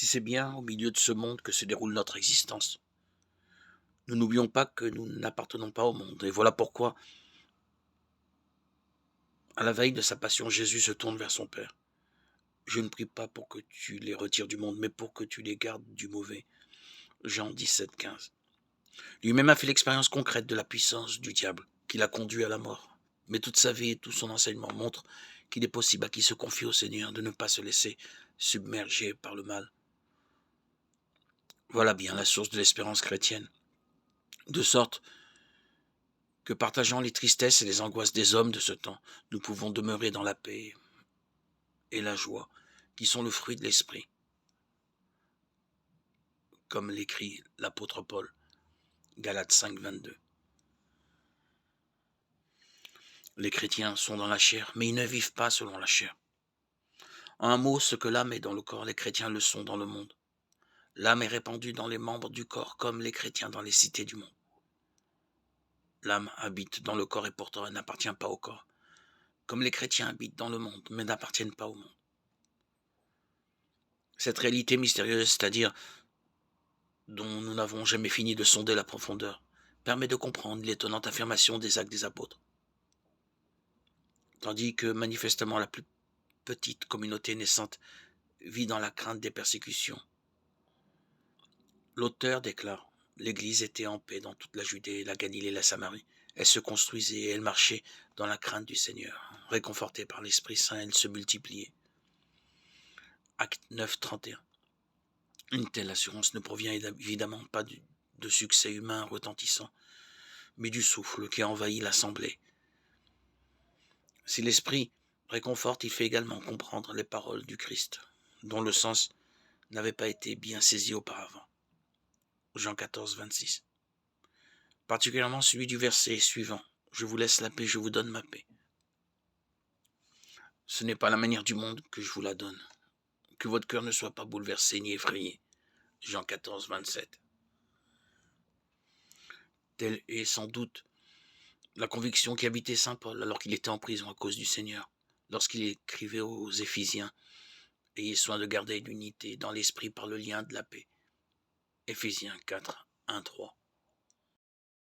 Si c'est bien au milieu de ce monde que se déroule notre existence, nous n'oublions pas que nous n'appartenons pas au monde. Et voilà pourquoi, à la veille de sa passion, Jésus se tourne vers son Père. Je ne prie pas pour que tu les retires du monde, mais pour que tu les gardes du mauvais. Jean 17,15. Lui-même a fait l'expérience concrète de la puissance du diable, qui l'a conduit à la mort. Mais toute sa vie et tout son enseignement montrent qu'il est possible à qui se confie au Seigneur de ne pas se laisser submerger par le mal. Voilà bien la source de l'espérance chrétienne. De sorte que partageant les tristesses et les angoisses des hommes de ce temps, nous pouvons demeurer dans la paix et la joie, qui sont le fruit de l'esprit, comme l'écrit l'apôtre Paul, Galates 5, 22. Les chrétiens sont dans la chair, mais ils ne vivent pas selon la chair. En un mot, ce que l'âme est dans le corps, les chrétiens le sont dans le monde. L'âme est répandue dans les membres du corps, comme les chrétiens dans les cités du monde. L'âme habite dans le corps et pourtant elle n'appartient pas au corps, comme les chrétiens habitent dans le monde, mais n'appartiennent pas au monde. Cette réalité mystérieuse, c'est-à-dire dont nous n'avons jamais fini de sonder la profondeur, permet de comprendre l'étonnante affirmation des actes des apôtres. Tandis que manifestement la plus petite communauté naissante vit dans la crainte des persécutions, l'auteur déclare: l'Église était en paix dans toute la Judée, la Galilée et la Samarie. Elle se construisait et elle marchait dans la crainte du Seigneur. Réconfortée par l'Esprit Saint, elle se multipliait. Acte 9, 31. Une telle assurance ne provient évidemment pas de succès humain retentissant, mais du souffle qui a envahi l'assemblée. Si l'Esprit réconforte, il fait également comprendre les paroles du Christ, dont le sens n'avait pas été bien saisi auparavant. Jean 14, 26. Particulièrement celui du verset suivant. Je vous laisse la paix, je vous donne ma paix. Ce n'est pas la manière du monde que je vous la donne. Que votre cœur ne soit pas bouleversé ni effrayé. Jean 14, 27. Telle est sans doute la conviction qui habitait saint Paul alors qu'il était en prison à cause du Seigneur, lorsqu'il écrivait aux Éphésiens: ayez soin de garder l'unité dans l'esprit par le lien de la paix. Éphésiens 4, 1, 3.